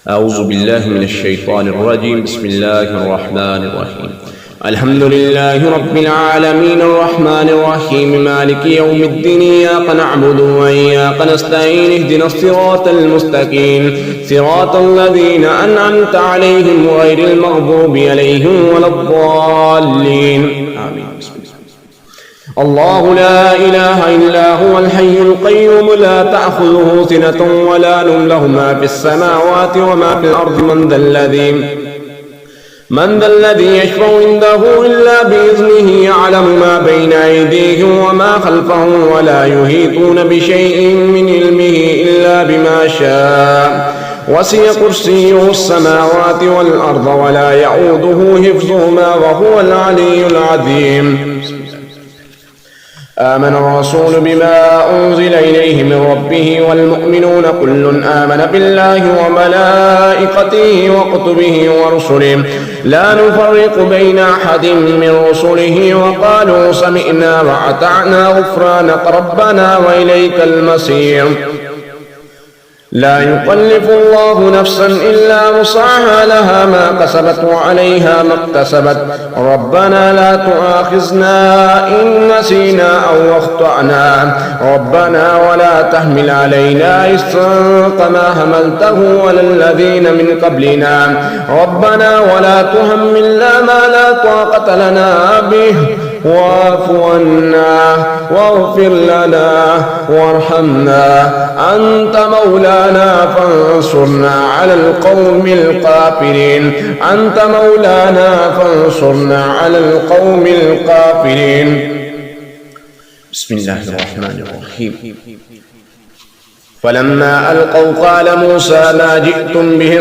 أعوذ بالله من الشيطان الرجيم. بسم الله الرحمن الرحيم. الحمد لله رب العالمين الرحمن الرحيم مالك يوم الدين. إياك نعبد وإياك نستعين. اهدنا الصراط المستقيم صراط الذين أنعمت عليهم غير المغضوب عليهم ولا الضالين. آمين. الله لا إله إلا هو الحي القيوم لا تأخذه سنة ولا نوم له ما في السماوات وما في الأرض من ذا الذي يشفع عنده إلا بإذنه يعلم ما بين أيديهم وما خلفهم ولا يحيطون بشيء من علمه إلا بما شاء وسع كرسيه السماوات والأرض ولا يؤوده حفظهما وهو العلي العظيم. آمن الرسول بما أنزل إليه من ربه والمؤمنون كل آمن بالله وملائكته وكتبه ورسله لا نفرق بين أحد من رسله وقالوا سمعنا وأطعنا غفرانك ربنا وإليك المصير. لا يكلف الله نفسا إلا وسعها لها ما كسبت وعليها ما اكتسبت ربنا لا تؤاخذنا إن نسينا أو أخطأنا ربنا ولا تحمل علينا إصرا كما حملته على الذين من قبلنا ربنا ولا تحملنا ما لا طاقة لنا به واعف عنا واغفر لنا وارحمنا أنت مولانا فانصرنا على القوم الكافرين. أنت مولانا فانصرنا على القوم الكافرين. بسم الله الرحمن الرحيم. فلما ألقوا قال موسى ما جئتم به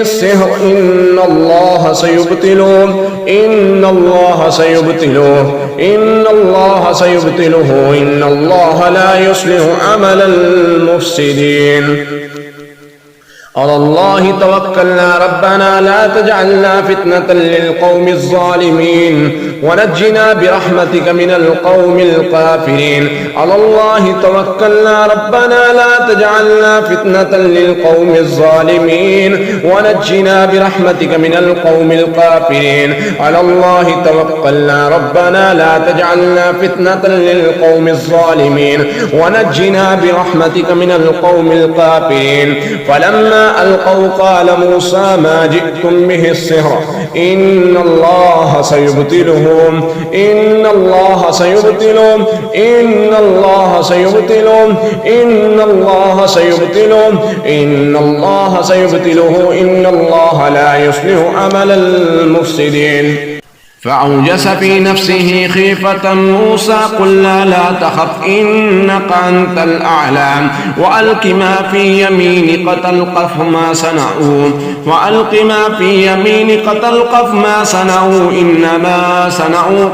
السحر إن الله سيبطله إن الله لا يصلح عمل المفسدين. على الله توكلنا ربنا لا تجعلنا فتنة للقوم الظالمين ونجنا برحمتك من القوم الكافرين. على الله توكلنا ربنا لا تجعلنا فتنة للقوم الظالمين ونجنا برحمتك من القوم الكافرين. على الله توكلنا ربنا لا تجعلنا فتنة للقوم الظالمين ونجنا برحمتك من القوم الكافرين. فلما ألقوا قال موسى ما جئتم به السحر إن الله سيبطله إن الله لا يصلح عمل المفسدين. فأوجس في نفسه خيفة موسى قلنا لا تخف إنك أنت الأعلى وألق ما في يمينك تلقف ما صنعوا إنما صنعوا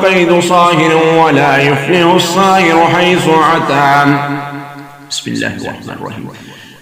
كيد صاهر ولا يفلح الصاهر حيث أتى. بسم الله الرحمن الرحيم.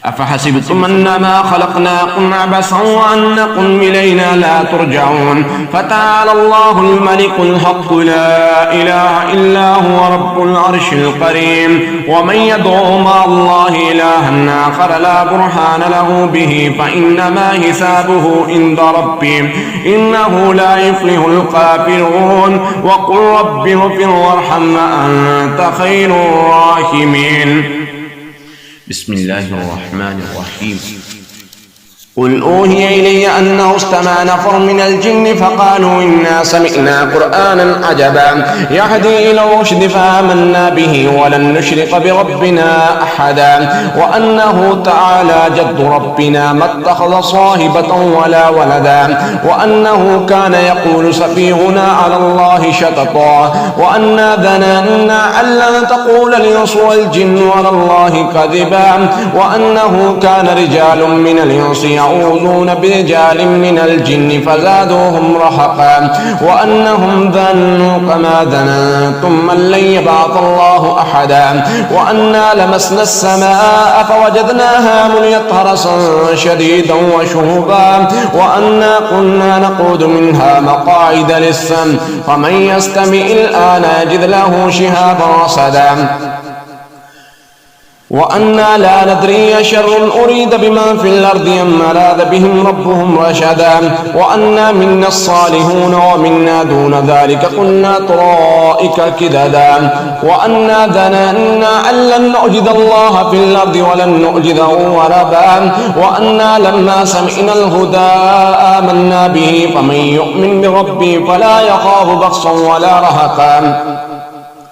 أفحسبتم أنما خلقناكم عبثا وأنكم إلينا لا ترجعون فتعالى الله الملك الحق لا إله إلا هو رب العرش الكريم. ومن يدعو مع الله إلها آخر لا برهان له به فإنما حسابه عند ربه إنه لا يفلح الكافرون. وقل رب اغفر وارحم أنت خير الراحمين. بسم الله الرحمن الرحيم. قل أوحي إلي أنه استمع نفر من الجن فقالوا إنا سمعنا قرآنا عجبا يهدي إلى الرشد فآمنا به ولن نشرك بربنا أحدا وأنه تعالى جد ربنا ما اتخذ صاحبة ولا ولدا وأنه كان يقول سفيهنا على الله شططا وأنا ظننا أن لن تقول الإنس والجن على الله كذبا وأنه كان رجال من الإنس يعوذون برجال من الجن فزادوهم رهقا وأنهم ظنوا كما ظننتم من لن يبعث الله أحدا وأنا لمسنا السماء فوجدناها مليت حرسا شديدا وشهبا وأنا كنا نقعد منها مقاعد للسمع فمن يستمع الآن يجد له شهابا رصدا وأنا لا ندري شر أريد بمن في الأرض أم أراد بهم ربهم رشدا وأنا منا الصالحون ومنا دون ذلك كنا طرائق كددا وأنا ظننا أن لن نعجز الله في الأرض ولن نعجزه هربا وأنا لما سمعنا الهدى آمنا به فمن يؤمن بربه فلا يخاف بخسا ولا رهقا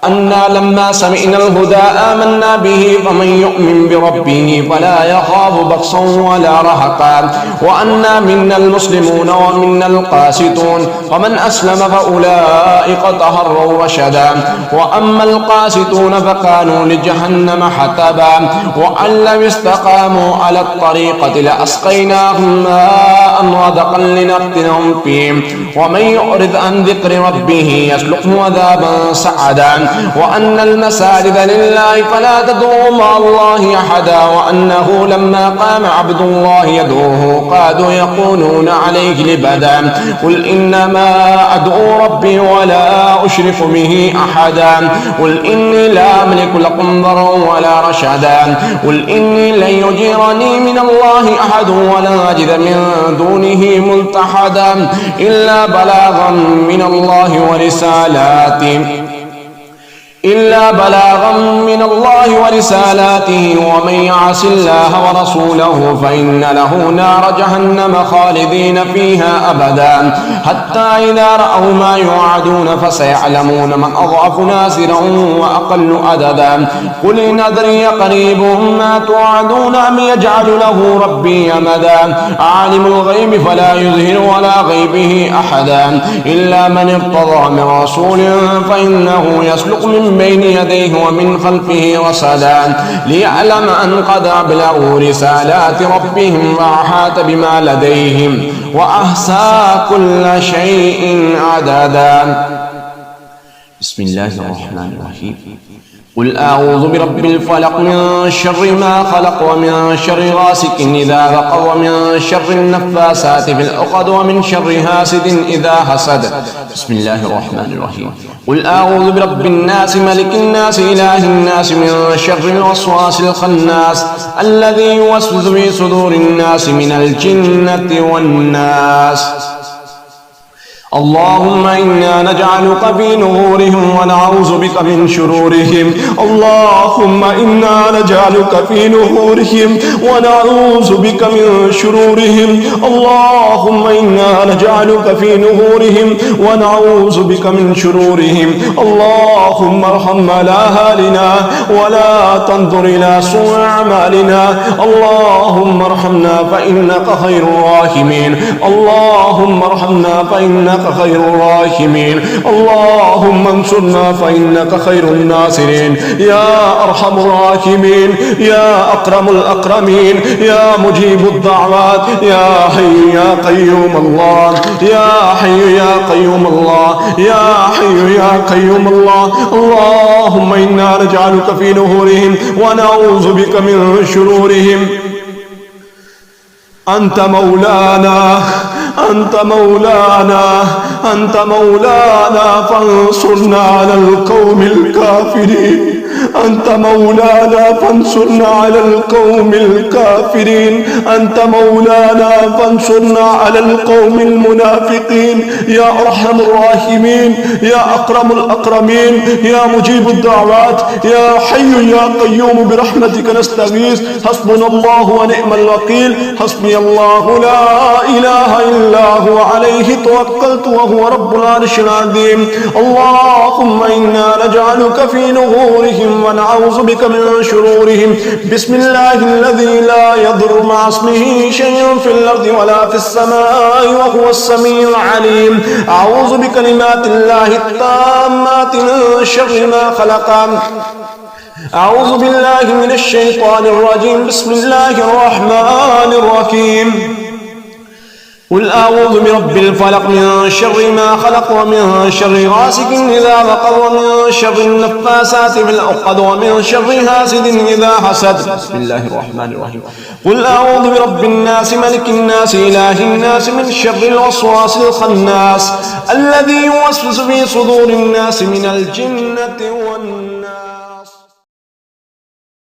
أنا لما سمعنا الهدى آمنا به فمن يؤمن بربه فلا يخاف بخسا ولا رهقا وأنا منا المسلمون ومنا القاسطون فمن أسلم فأولئك طهروا رشدا وأما القاسطون فكانوا لجهنم حطبا وأن لم استقاموا على الطريقة لأسقيناهم ماء غدقا لنفتنهم فيه ومن يعرض عن ذكر ربه يسلكه عذابا سعدا وأن المساجد لله فلا تدعوا مع الله أحدا وأنه لما قام عبد الله يدعوه قادوا يكونون عليه لبدا قل إنما أدعو ربي ولا أشرك به أحدا قل إني لا أملك لكم ضرا ولا رشدا قل إني لن يجيرني من الله أحد ولا أجد من دونه ملتحدا إلا بلاغا من الله ورسالاته ومن يعص الله ورسوله فإن له نار جهنم خالدين فيها أبدا حتى إذا رأوا ما يوعدون فسيعلمون من أضعف ناصرا وأقل عددا قل إن أدري قريب ما توعدون أم يجعل له ربي أمدا عالم الغيب فلا يظهر على غيبه أحدا إلا من ارتضى من رسول فإنه يسلك من بين يديه ومن خلفه رصدا ليعلم أن قد أبلغوا رسالات ربهم وأحاط بما لديهم وأحصى كل شيء عددا. بسم الله الرحمن الرحيم. قل أعوذ برب الفلق من شر ما خلق ومن شر غاسق إذا وقب ومن شر النفاثات في العقد ومن شر حاسد إذا حسد. بسم الله الرحمن الرحيم. قل أعوذ برب الناس ملك الناس إله الناس من شر الوسواس الخناس الذي يوسوس في صدور الناس من الجنة والناس. اللهم إنا نجعلك في نورهم ونعوذ بك من شرورهم. اللهم إنا نجعلك في نورهم ونعوذ بك من شرورهم. اللهم إنا نجعلك في نورهم ونعوذ بك من شرورهم. اللهم ارحم على أهلنا ولا تنظر إلى سوء أعمالنا. اللهم ارحمنا فإنك خير الراحمين. اللهم ارحمنا فإنك خير الراحمين. اللهم انصرنا فإنك خير الناصرين. يا أرحم الراحمين يا أكرم الأكرمين يا مجيب الدعوات يا حي يا قيوم الله يا حي يا قيوم الله يا حي يا قيوم الله. اللهم إنا نجعلك في نهورهم ونعوذ بك من شرورهم. أنت مولانا أنت مولانا أنت مولانا فانصرنا على القوم الكافرين. أنت مولانا فانصرنا على القوم الكافرين. أنت مولانا فانصرنا على القوم المنافقين. يا أرحم الراحمين يا أكرم الأكرمين يا مجيب الدعوات يا حي يا قيوم برحمتك نستغيث. حسبنا الله ونعم الوكيل. حسبي الله لا إله إلا هو عليه توكلت وهو رب العرش العظيم. اللهم إنا نجعلك في نهورهم ونعوذ بك من شرورهم. بسم الله الذي لا يضر مع اسمه شيء في الأرض ولا في السماء وهو السميع العليم. أعوذ بكلمات الله التامات من شر ما خلق. أعوذ بالله من الشيطان الرجيم. بسم الله الرحمن الرحيم. قل أعوذ برب الفلق من شر ما خلق ومن شر غاسق إذا وقب ومن شر النفاسات في العقد ومن شر حاسد إذا حسد. بسم الله الرحمن الرحيم. قل أعوذ برب الناس ملك الناس إله الناس من شر الوسواس الخناس الذي يوسوس في صدور الناس من الجنة